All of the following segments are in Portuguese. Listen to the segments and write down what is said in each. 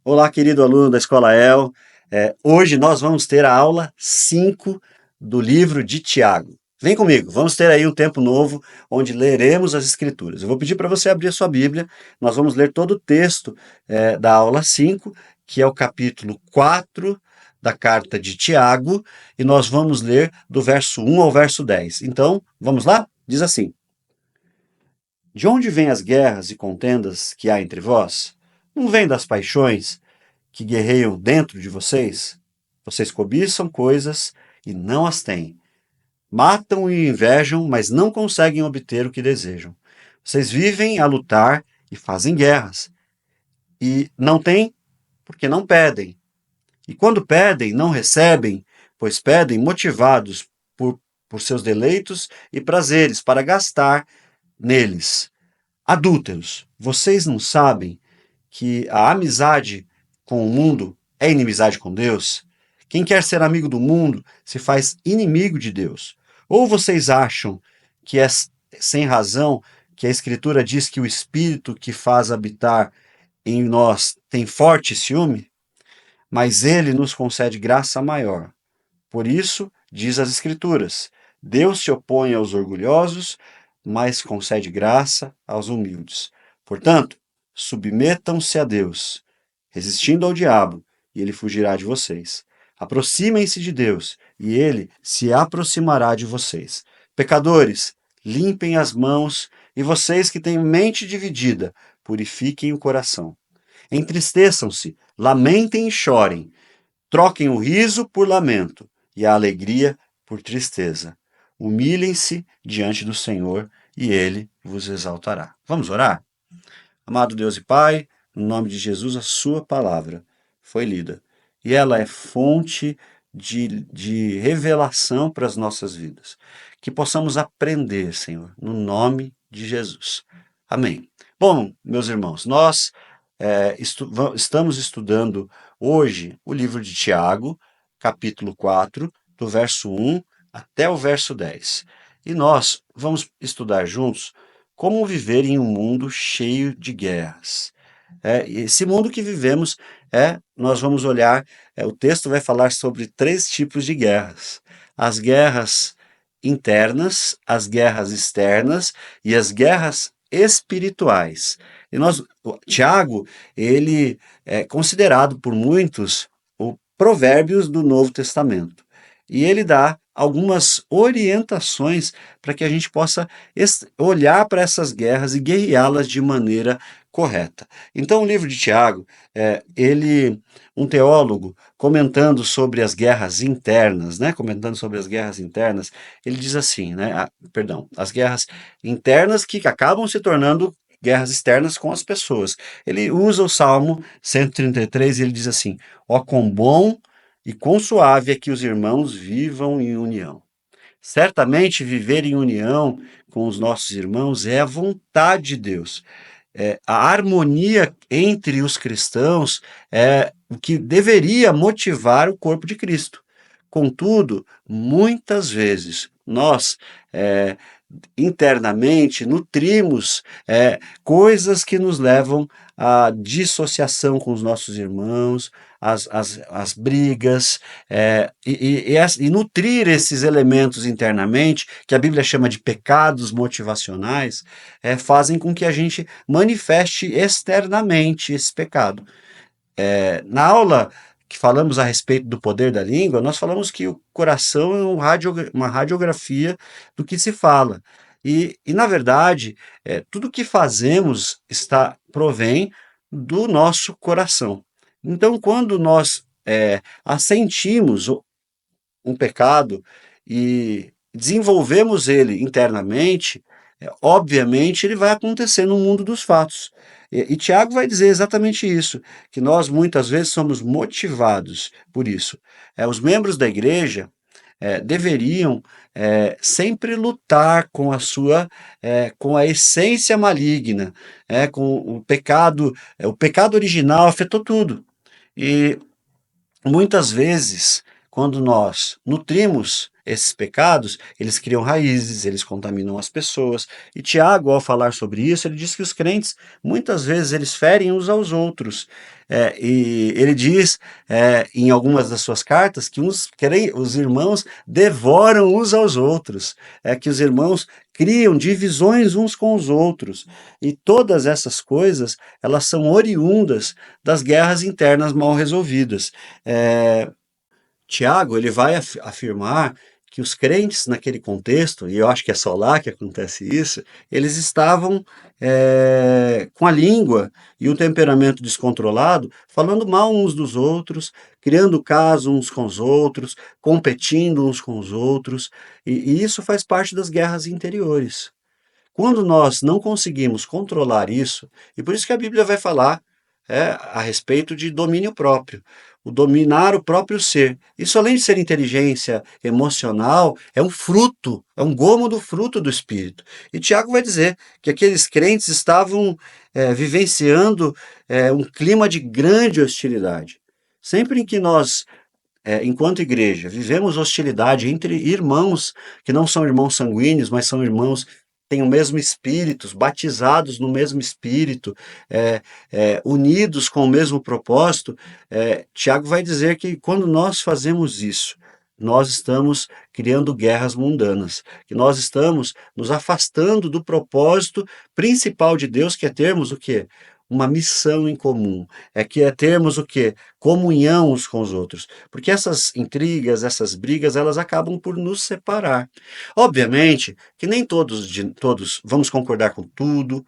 Olá, querido aluno da Escola El. Hoje nós vamos ter a aula 5 do livro de Tiago. Vem comigo, vamos ter aí um tempo novo onde leremos as Escrituras. Eu vou pedir para você abrir a sua Bíblia, nós vamos ler todo o texto da aula 5, que é o capítulo 4 da carta de Tiago, e nós vamos ler do verso 1 ao verso 10. Então, vamos lá? Diz assim: De onde vêm as guerras e contendas que há entre vós? Não vêm das paixões que guerreiam dentro de vocês? Vocês cobiçam coisas e não as têm. Matam e invejam, mas não conseguem obter o que desejam. Vocês vivem a lutar e fazem guerras. E não têm porque não pedem. E quando pedem, não recebem, pois pedem motivados por seus deleitos e prazeres para gastar neles. Adúlteros, vocês não sabem que a amizade com o mundo é inimizade com Deus? Quem quer ser amigo do mundo se faz inimigo de Deus. Ou vocês acham que é sem razão que a Escritura diz que o Espírito que faz habitar em nós tem forte ciúme? Mas ele nos concede graça maior. Por isso, diz as Escrituras, Deus se opõe aos orgulhosos, mas concede graça aos humildes. Portanto, submetam-se a Deus, resistindo ao diabo, e ele fugirá de vocês. Aproximem-se de Deus, e ele se aproximará de vocês. Pecadores, limpem as mãos, e vocês que têm mente dividida, purifiquem o coração. Entristeçam-se, lamentem e chorem. Troquem o riso por lamento e a alegria por tristeza. Humilhem-se diante do Senhor e ele vos exaltará. Vamos orar? Amado Deus e Pai, no nome de Jesus, a sua palavra foi lida. E ela é fonte de revelação para as nossas vidas. Que possamos aprender, Senhor, no nome de Jesus. Amém. Bom, meus irmãos, nós estamos estudando hoje o livro de Tiago, capítulo 4, do verso 1 até o verso 10. E nós vamos estudar juntos como viver em um mundo cheio de guerras. Esse mundo que vivemos, nós vamos olhar, o texto vai falar sobre 3 tipos de guerras. As guerras internas, as guerras externas e as guerras espirituais. E Tiago, ele é considerado por muitos o Provérbios do Novo Testamento. E ele dá algumas orientações para que a gente possa olhar para essas guerras e guerreá-las de maneira correta. Então, o livro de Tiago, um teólogo, comentando sobre as guerras internas, ele diz assim, as guerras internas que acabam se tornando guerras externas com as pessoas. Ele usa o Salmo 133 e ele diz assim: ó, quão bom e quão suave é que os irmãos vivam em união. Certamente viver em união com os nossos irmãos é a vontade de Deus. A harmonia entre os cristãos é o que deveria motivar o corpo de Cristo. Contudo, muitas vezes nós internamente nutrimos coisas que nos levam à dissociação com os nossos irmãos, as brigas, e nutrir esses elementos internamente, que a Bíblia chama de pecados motivacionais, fazem com que a gente manifeste externamente esse pecado. Na aula que falamos a respeito do poder da língua, nós falamos que o coração é uma radiografia do que se fala. Na verdade, tudo que fazemos provém do nosso coração. Então, quando nós assentimos um pecado e desenvolvemos ele internamente, obviamente ele vai acontecer no mundo dos fatos. E Tiago vai dizer exatamente isso, que nós muitas vezes somos motivados por isso. Os membros da igreja deveriam sempre lutar com com a essência maligna, com o pecado. O pecado original afetou tudo. E muitas vezes, quando nós nutrimos esses pecados, eles criam raízes, eles contaminam as pessoas. E Tiago, ao falar sobre isso, ele diz que os crentes, muitas vezes, eles ferem uns aos outros. E ele diz, em algumas das suas cartas, que os irmãos devoram uns aos outros, que os irmãos criam divisões uns com os outros. E todas essas coisas, elas são oriundas das guerras internas mal resolvidas. Tiago, ele vai afirmar que os crentes naquele contexto, e eu acho que é só lá que acontece isso, eles estavam com a língua e o temperamento descontrolado, falando mal uns dos outros, criando caso uns com os outros, competindo uns com os outros, e isso faz parte das guerras interiores. Quando nós não conseguimos controlar isso, e por isso que a Bíblia vai falar a respeito de domínio próprio, o dominar o próprio ser. Isso, além de ser inteligência emocional, é um fruto, é um gomo do fruto do Espírito. E Tiago vai dizer que aqueles crentes estavam vivenciando um clima de grande hostilidade. Sempre em que nós enquanto igreja, vivemos hostilidade entre irmãos que não são irmãos sanguíneos, mas são irmãos que têm o mesmo espírito, batizados no mesmo espírito, unidos com o mesmo propósito. Tiago vai dizer que quando nós fazemos isso, nós estamos criando guerras mundanas, que nós estamos nos afastando do propósito principal de Deus, que é termos o quê? Uma missão em comum, que é termos o quê? Comunhão uns com os outros, porque essas intrigas, essas brigas, elas acabam por nos separar. Obviamente que nem todos vamos concordar com tudo,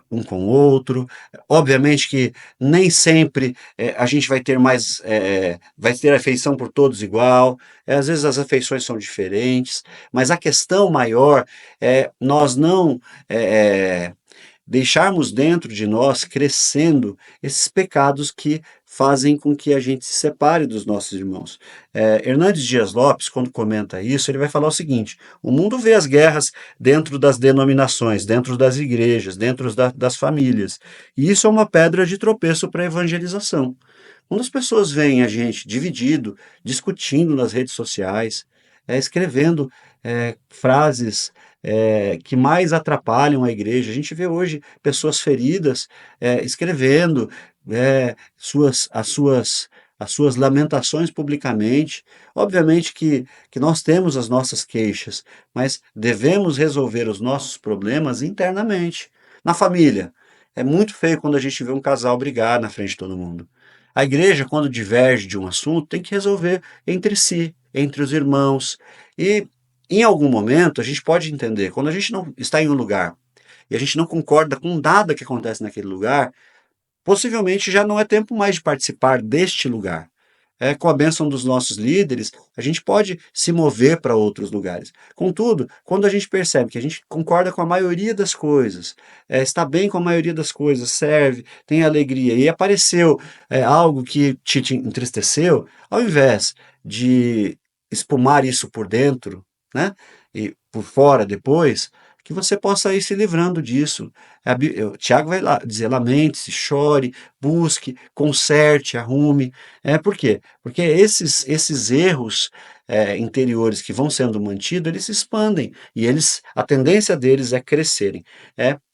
um com o outro, obviamente que nem sempre a gente vai ter afeição por todos igual, às vezes as afeições são diferentes, mas a questão maior é nós não deixarmos dentro de nós, crescendo, esses pecados que fazem com que a gente se separe dos nossos irmãos. Hernandes Dias Lopes, quando comenta isso, ele vai falar o seguinte: o mundo vê as guerras dentro das denominações, dentro das igrejas, dentro das famílias, e isso é uma pedra de tropeço para a evangelização. Quando as pessoas veem a gente dividido, discutindo nas redes sociais, escrevendo frases que mais atrapalham a igreja. A gente vê hoje pessoas feridas escrevendo as suas lamentações publicamente. Obviamente que nós temos as nossas queixas, mas devemos resolver os nossos problemas internamente. Na família, é muito feio quando a gente vê um casal brigar na frente de todo mundo. A igreja, quando diverge de um assunto, tem que resolver entre si, entre os irmãos. E em algum momento, a gente pode entender, quando a gente não está em um lugar e a gente não concorda com nada que acontece naquele lugar, possivelmente já não é tempo mais de participar deste lugar. Com a bênção dos nossos líderes, a gente pode se mover para outros lugares. Contudo, quando a gente percebe que a gente concorda com a maioria das coisas, está bem com a maioria das coisas, serve, tem alegria, e apareceu algo que te entristeceu, ao invés de espumar isso por dentro, né, e por fora depois, que você possa ir se livrando disso. Tiago vai lá dizer: lamente-se, chore, busque, conserte, arrume. Por quê? Porque esses erros interiores que vão sendo mantidos, eles se expandem e a tendência deles é crescerem.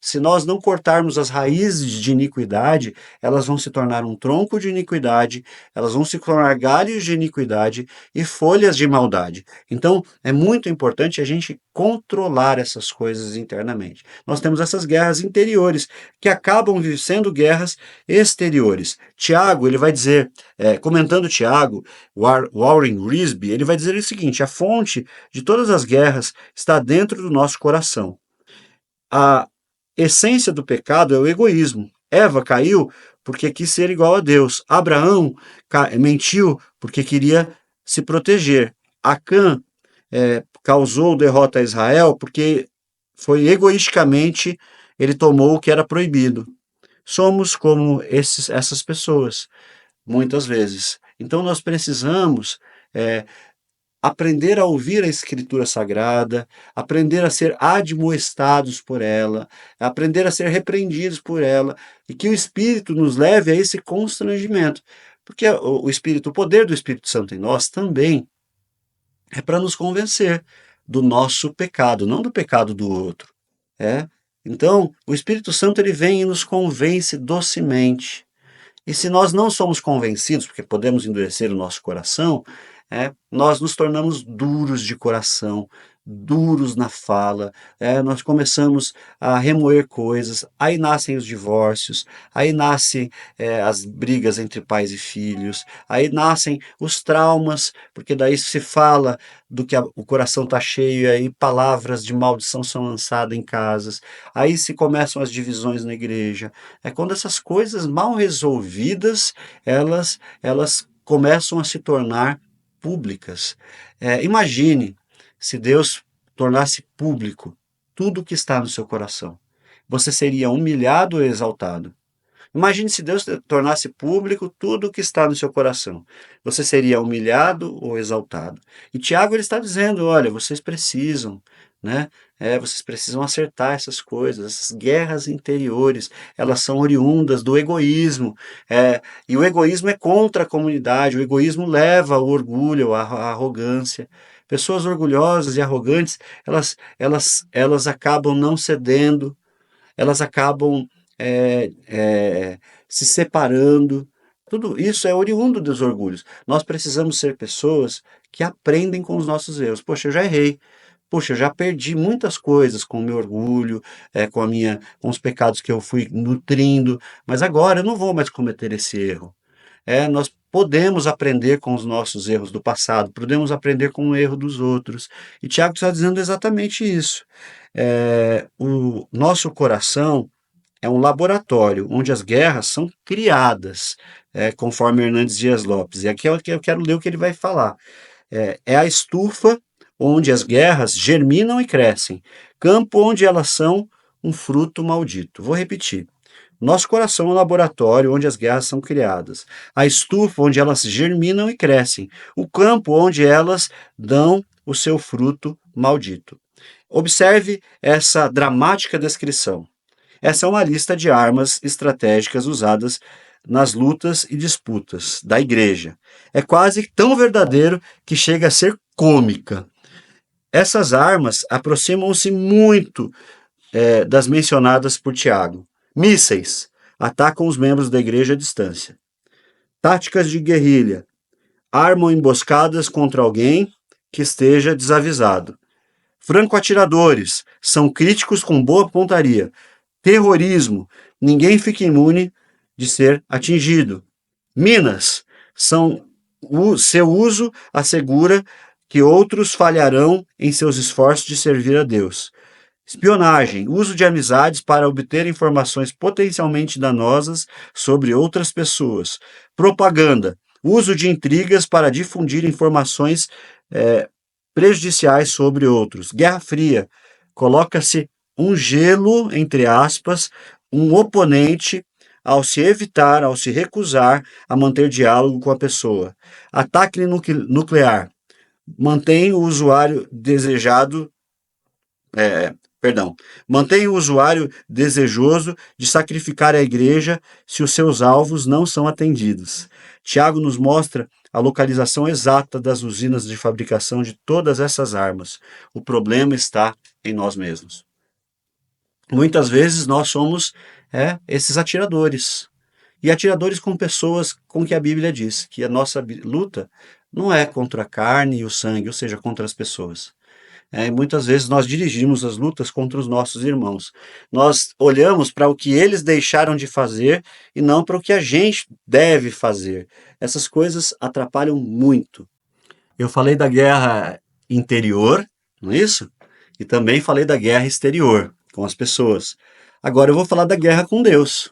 Se nós não cortarmos as raízes de iniquidade, elas vão se tornar um tronco de iniquidade, elas vão se tornar galhos de iniquidade e folhas de maldade. Então, é muito importante a gente controlar essas coisas internamente. Nós temos essas guerras interiores que acabam sendo guerras exteriores. Tiago, ele vai dizer, comentando Tiago, Warren Wiersbe, ele vai dizer o seguinte: a fonte de todas as guerras está dentro do nosso coração. A essência do pecado é o egoísmo. Eva caiu porque quis ser igual a Deus. Abraão mentiu porque queria se proteger. Acã causou derrota a Israel porque foi egoisticamente, ele tomou o que era proibido. Somos como essas pessoas, muitas vezes. Então nós precisamos aprender a ouvir a Escritura Sagrada, aprender a ser admoestados por ela, aprender a ser repreendidos por ela, e que o Espírito nos leve a esse constrangimento. Porque o poder do Espírito Santo em nós também é para nos convencer do nosso pecado, não do pecado do outro. É? Então, o Espírito Santo ele vem e nos convence docemente. E se nós não somos convencidos, porque podemos endurecer o nosso coração, nós nos tornamos duros de coração, duros na fala, nós começamos a remoer coisas, aí nascem os divórcios, aí nascem as brigas entre pais e filhos, aí nascem os traumas, porque daí se fala do que o coração está cheio, e aí palavras de maldição são lançadas em casas, aí se começam as divisões na igreja. É quando essas coisas mal resolvidas, elas começam a se tornar públicas. Imagine se Deus tornasse público tudo o que está no seu coração. Você seria humilhado ou exaltado? Imagine se Deus tornasse público tudo o que está no seu coração. Você seria humilhado ou exaltado? E Tiago ele está dizendo, olha, vocês precisam, né? Vocês precisam acertar essas coisas, essas guerras interiores, elas são oriundas do egoísmo. E o egoísmo é contra a comunidade, o egoísmo leva ao orgulho, à arrogância. Pessoas orgulhosas e arrogantes, elas acabam não cedendo, elas acabam é, é, se separando. Tudo isso é oriundo dos orgulhos. Nós precisamos ser pessoas que aprendem com os nossos erros. Poxa, eu já errei. Poxa, eu já perdi muitas coisas com o meu orgulho, com os pecados que eu fui nutrindo, mas agora eu não vou mais cometer esse erro. Nós podemos aprender com os nossos erros do passado, podemos aprender com o erro dos outros. E Tiago está dizendo exatamente isso. O nosso coração é um laboratório onde as guerras são criadas, conforme Hernandes Dias Lopes. E aqui é o que eu quero ler o que ele vai falar. É a estufa onde as guerras germinam e crescem, campo onde elas são um fruto maldito. Vou repetir. Nosso coração é um laboratório onde as guerras são criadas, a estufa onde elas germinam e crescem, o campo onde elas dão o seu fruto maldito. Observe essa dramática descrição. Essa é uma lista de armas estratégicas usadas nas lutas e disputas da igreja. É quase tão verdadeiro que chega a ser cômica. Essas armas aproximam-se muito das mencionadas por Tiago. Mísseis atacam os membros da igreja à distância. Táticas de guerrilha armam emboscadas contra alguém que esteja desavisado. Franco-atiradores são críticos com boa pontaria. Terrorismo, ninguém fica imune de ser atingido. Minas, seu uso assegura que outros falharão em seus esforços de servir a Deus. Espionagem, uso de amizades para obter informações potencialmente danosas sobre outras pessoas. Propaganda, uso de intrigas para difundir informações prejudiciais sobre outros. Guerra Fria, coloca-se um gelo, entre aspas, um oponente ao se evitar, ao se recusar a manter diálogo com a pessoa. Ataque nuclear, mantém o usuário desejado, mantém o usuário desejoso de sacrificar a igreja se os seus alvos não são atendidos. Tiago nos mostra a localização exata das usinas de fabricação de todas essas armas. O problema está em nós mesmos. Muitas vezes nós somos esses atiradores. E atiradores com pessoas com que a Bíblia diz que a nossa luta não é contra a carne e o sangue, ou seja, contra as pessoas. Muitas vezes nós dirigimos as lutas contra os nossos irmãos. Nós olhamos para o que eles deixaram de fazer e não para o que a gente deve fazer. Essas coisas atrapalham muito. Eu falei da guerra interior, não é isso? E também falei da guerra exterior, com as pessoas. Agora eu vou falar da guerra com Deus.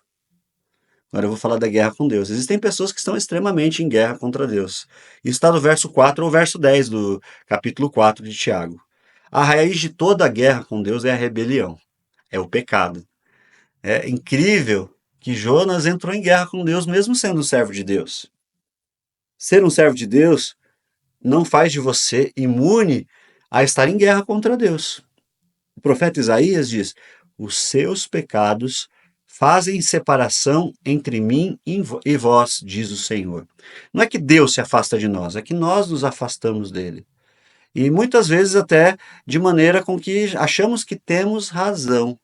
Existem pessoas que estão extremamente em guerra contra Deus. Isso está no verso 4 ou verso 10 do capítulo 4 de Tiago. A raiz de toda a guerra com Deus é a rebelião, é o pecado. É incrível que Jonas entrou em guerra com Deus mesmo sendo um servo de Deus. Ser um servo de Deus não faz de você imune a estar em guerra contra Deus. O profeta Isaías diz: os seus pecados fazem separação entre mim e vós, diz o Senhor. Não é que Deus se afasta de nós, é que nós nos afastamos dele. E muitas vezes até de maneira com que achamos que temos razão.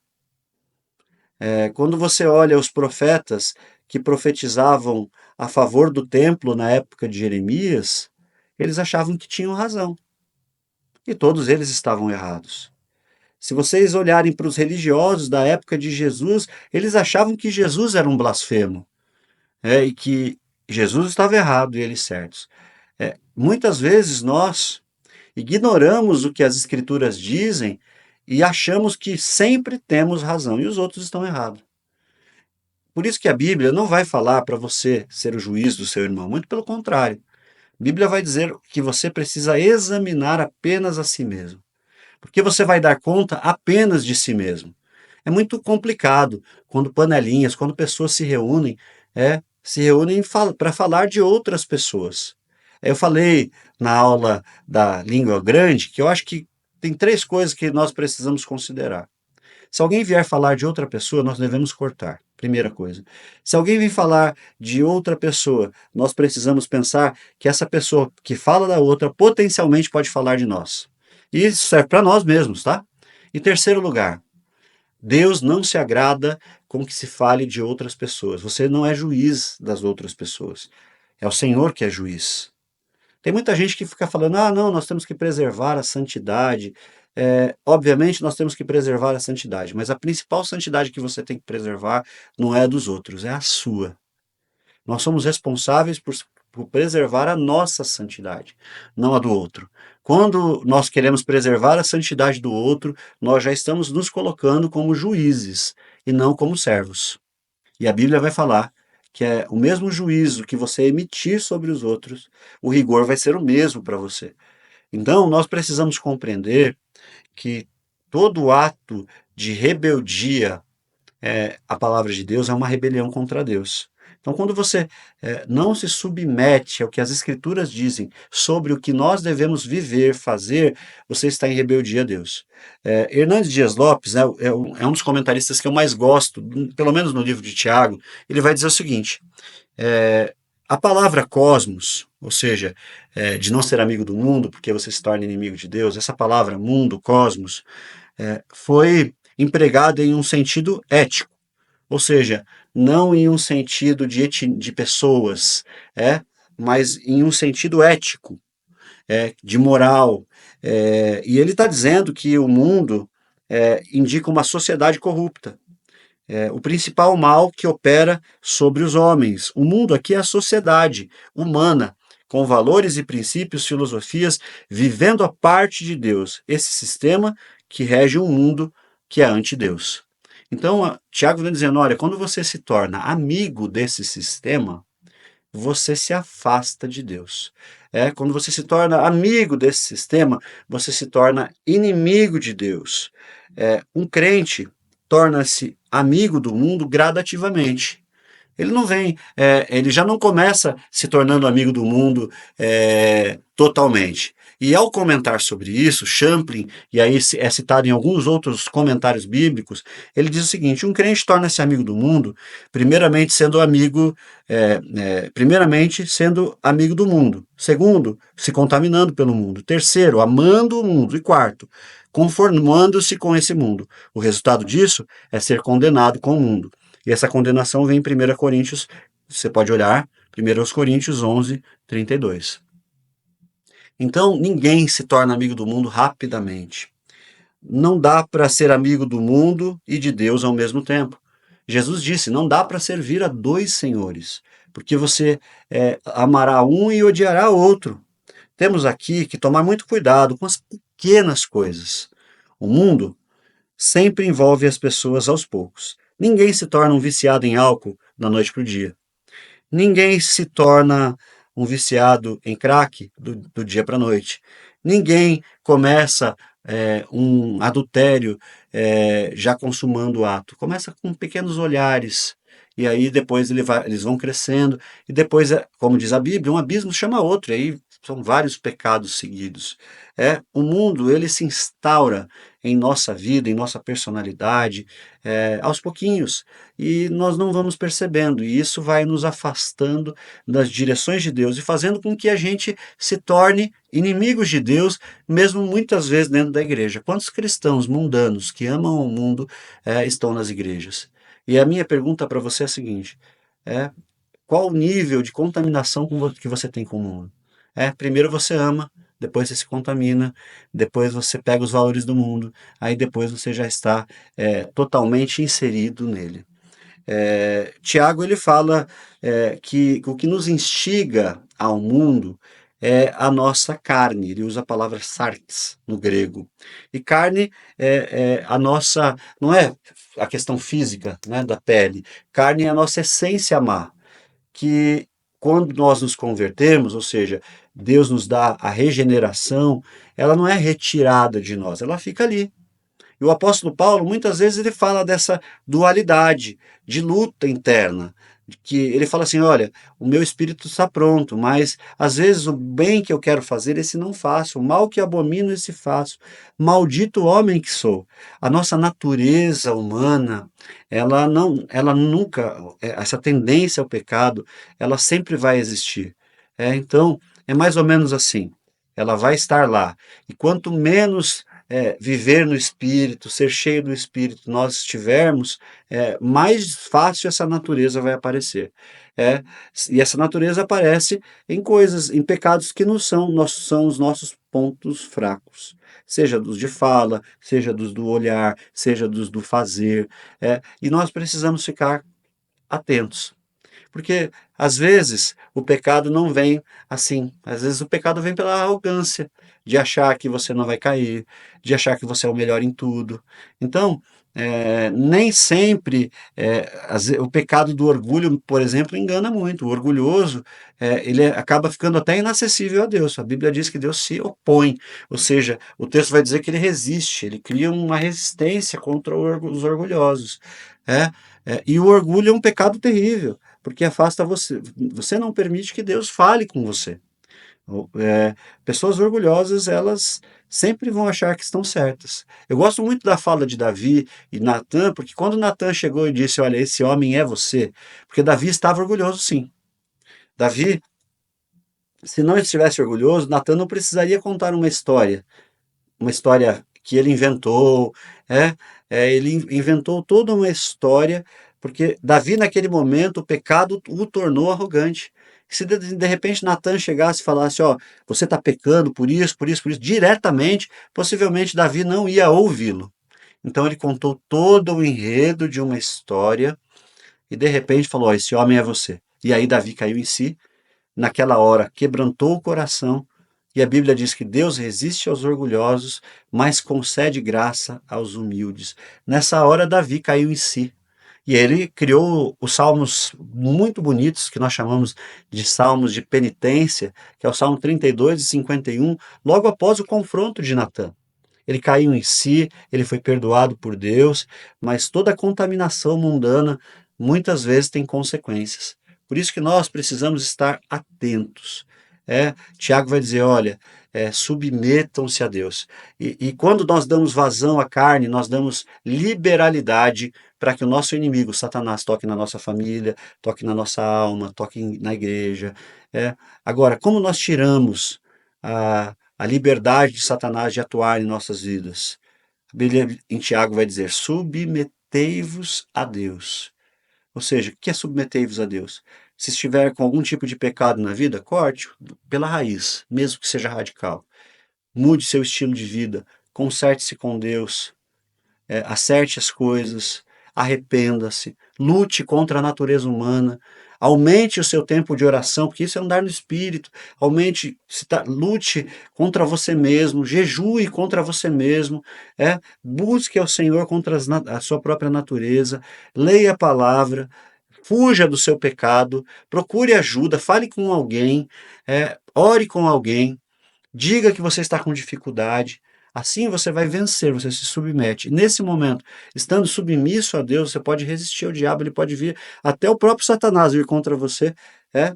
Quando você olha os profetas que profetizavam a favor do templo na época de Jeremias, eles achavam que tinham razão. E todos eles estavam errados. Se vocês olharem para os religiosos da época de Jesus, eles achavam que Jesus era um blasfemo, e que Jesus estava errado e eles certos. Muitas vezes nós ignoramos o que as Escrituras dizem e achamos que sempre temos razão e os outros estão errados. Por isso que a Bíblia não vai falar para você ser o juiz do seu irmão, muito pelo contrário. A Bíblia vai dizer que você precisa examinar apenas a si mesmo, porque você vai dar conta apenas de si mesmo. É muito complicado quando panelinhas, quando pessoas se reúnem para falar de outras pessoas. Eu falei na aula da língua grande que eu acho que tem três coisas que nós precisamos considerar. Se alguém vier falar de outra pessoa, nós devemos cortar. Primeira coisa. Se alguém vir falar de outra pessoa, nós precisamos pensar que essa pessoa que fala da outra potencialmente pode falar de nós. E isso serve para nós mesmos, tá? Em terceiro lugar, Deus não se agrada com que se fale de outras pessoas. Você não é juiz das outras pessoas. É o Senhor que é juiz. Tem muita gente que fica falando, ah, não, nós temos que preservar a santidade. Obviamente, nós temos que preservar a santidade, mas a principal santidade que você tem que preservar não é a dos outros, é a sua. Nós somos responsáveis por preservar a nossa santidade, não a do outro. Quando nós queremos preservar a santidade do outro, nós já estamos nos colocando como juízes e não como servos. E a Bíblia vai falar que é o mesmo juízo que você emitir sobre os outros, o rigor vai ser o mesmo para você. Então, nós precisamos compreender que todo ato de rebeldia à palavra de Deus é uma rebelião contra Deus. Então, quando você não se submete ao que as Escrituras dizem sobre o que nós devemos viver, fazer, você está em rebeldia a Deus. Hernandes Dias Lopes, né, é um dos comentaristas que eu mais gosto, pelo menos no livro de Tiago, ele vai dizer o seguinte: a palavra cosmos, ou seja, de não ser amigo do mundo, porque você se torna inimigo de Deus, essa palavra mundo, cosmos, foi empregada em um sentido ético. Ou seja, não em um sentido de pessoas, mas em um sentido ético, de moral. E ele está dizendo que o mundo indica uma sociedade corrupta. O principal mal que opera sobre os homens. O mundo aqui é a sociedade humana, com valores e princípios, filosofias, vivendo a parte de Deus. Esse sistema que rege um mundo que é anti-Deus. Então, Tiago vem dizendo, olha, quando você se torna amigo desse sistema, você se afasta de Deus. Quando você se torna amigo desse sistema, você se torna inimigo de Deus. Um crente torna-se amigo do mundo gradativamente. Ele não vem, ele já não começa se tornando amigo do mundo totalmente. E ao comentar sobre isso, Champlin, e aí é citado em alguns outros comentários bíblicos, ele diz o seguinte: um crente torna-se amigo do mundo, primeiramente sendo amigo do mundo, segundo, se contaminando pelo mundo, terceiro, amando o mundo, e quarto, conformando-se com esse mundo. O resultado disso é ser condenado com o mundo. E essa condenação vem em 1 Coríntios, você pode olhar, 1 Coríntios 11, 32. Então, ninguém se torna amigo do mundo rapidamente. Não dá para ser amigo do mundo e de Deus ao mesmo tempo. Jesus disse, não dá para servir a dois senhores, porque você amará um e odiará outro. Temos aqui que tomar muito cuidado com as pequenas coisas. O mundo sempre envolve as pessoas aos poucos. Ninguém se torna um viciado em álcool da noite para o dia. Ninguém se torna um viciado em crack do dia para a noite. Ninguém começa um adultério já consumando o ato. Começa com pequenos olhares. E aí depois eles vão crescendo. E depois, como diz a Bíblia, um abismo chama outro. E aí são vários pecados seguidos. O mundo, ele se instaura em nossa vida, em nossa personalidade, aos pouquinhos, e nós não vamos percebendo, e isso vai nos afastando das direções de Deus e fazendo com que a gente se torne inimigos de Deus, mesmo muitas vezes dentro da igreja. Quantos cristãos mundanos que amam o mundo estão nas igrejas? E a minha pergunta para você é a seguinte: é, qual o nível de contaminação que você tem com o mundo? Primeiro você ama, depois você se contamina, depois você pega os valores do mundo, aí depois você já está totalmente inserido nele. Tiago ele fala que o que nos instiga ao mundo é a nossa carne. Ele usa a palavra sarx no grego. E carne é a nossa, não é a questão física, né, da pele. Carne é a nossa essência má, que quando nós nos convertemos, ou seja, Deus nos dá a regeneração, ela não é retirada de nós, ela fica ali. E o apóstolo Paulo, muitas vezes, ele fala dessa dualidade, de luta interna, de que ele fala assim, olha, o meu espírito está pronto, mas às vezes o bem que eu quero fazer, esse não faço, o mal que abomino, esse faço. Maldito homem que sou. A nossa natureza humana, ela nunca, essa tendência ao pecado, ela sempre vai existir. Então, é mais ou menos assim. Ela vai estar lá. E quanto menos viver no Espírito, ser cheio do Espírito, nós estivermos, mais fácil essa natureza vai aparecer. É, e essa natureza aparece em coisas, em pecados que não são os nossos pontos fracos. Seja dos de fala, seja dos do olhar, seja dos do fazer. E nós precisamos ficar atentos. Porque às vezes o pecado não vem assim. Às vezes o pecado vem pela arrogância, de achar que você não vai cair, de achar que você é o melhor em tudo. Então, nem sempre o pecado do orgulho, por exemplo, engana muito. O orgulhoso, ele acaba ficando até inacessível a Deus. A Bíblia diz que Deus se opõe, ou seja, o texto vai dizer que ele resiste, ele cria uma resistência contra os orgulhosos. E o orgulho é um pecado terrível, porque afasta você. Você não permite que Deus fale com você. Pessoas orgulhosas, elas sempre vão achar que estão certas. Eu gosto muito da fala de Davi e Natã, porque quando Natã chegou e disse, olha, esse homem é você, porque Davi estava orgulhoso, sim. Davi, se não estivesse orgulhoso, Natã não precisaria contar uma história que ele inventou, ele inventou toda uma história, porque Davi, naquele momento, o pecado o tornou arrogante. Se de repente Natan chegasse e falasse, ó, você está pecando por isso, por isso, por isso, diretamente, possivelmente Davi não ia ouvi-lo. Então ele contou todo o enredo de uma história e de repente falou, ó, esse homem é você. E aí Davi caiu em si, naquela hora quebrantou o coração, e a Bíblia diz que Deus resiste aos orgulhosos, mas concede graça aos humildes. Nessa hora Davi caiu em si. E ele criou os salmos muito bonitos, que nós chamamos de salmos de penitência, que é o Salmo 32 e 51, logo após o confronto de Natã. Ele caiu em si, ele foi perdoado por Deus, mas toda a contaminação mundana muitas vezes tem consequências. Por isso que nós precisamos estar atentos. Tiago vai dizer, olha, submetam-se a Deus. E quando nós damos vazão à carne, nós damos liberalidade para que o nosso inimigo, Satanás, toque na nossa família, toque na nossa alma, toque na igreja. Agora, como nós tiramos a liberdade de Satanás de atuar em nossas vidas? A Bíblia em Tiago vai dizer, submetei-vos a Deus. Ou seja, o que é submetei-vos a Deus? Se estiver com algum tipo de pecado na vida, corte pela raiz, mesmo que seja radical. Mude seu estilo de vida, conserte-se com Deus, acerte as coisas, arrependa-se, lute contra a natureza humana, aumente o seu tempo de oração, porque isso é andar no Espírito, lute contra você mesmo, jejue contra você mesmo, busque ao Senhor contra a sua própria natureza, leia a palavra, fuja do seu pecado, procure ajuda, fale com alguém, ore com alguém, diga que você está com dificuldade. Assim você vai vencer, você se submete. Nesse momento, estando submisso a Deus, você pode resistir ao diabo, ele pode vir, até o próprio Satanás vir contra você.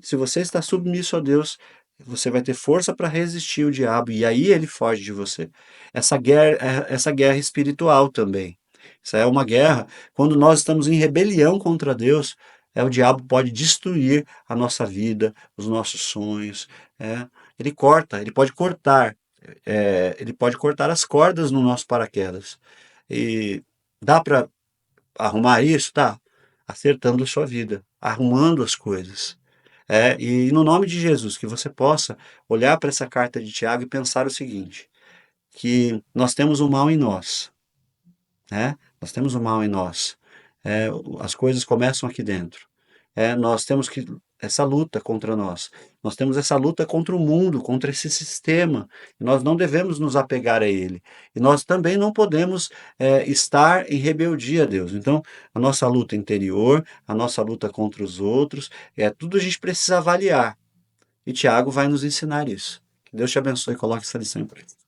Se você está submisso a Deus, você vai ter força para resistir o diabo e aí ele foge de você. Essa guerra espiritual também. Isso é uma guerra quando nós estamos em rebelião contra Deus. O diabo pode destruir a nossa vida, os nossos sonhos. É, ele pode cortar, ele pode cortar as cordas no nosso paraquedas. E dá para arrumar isso? Tá, acertando a sua vida, arrumando as coisas. E no nome de Jesus, que você possa olhar para essa carta de Tiago e pensar o seguinte: que nós temos o mal em nós, né? Nós temos o mal em nós. As coisas começam aqui dentro. Nós temos que essa luta contra nós. Nós temos essa luta contra o mundo, contra esse sistema. E nós não devemos nos apegar a ele. E nós também não podemos estar em rebeldia a Deus. Então, a nossa luta interior, a nossa luta contra os outros, tudo a gente precisa avaliar. E Tiago vai nos ensinar isso. Que Deus te abençoe e coloque essa lição em prática.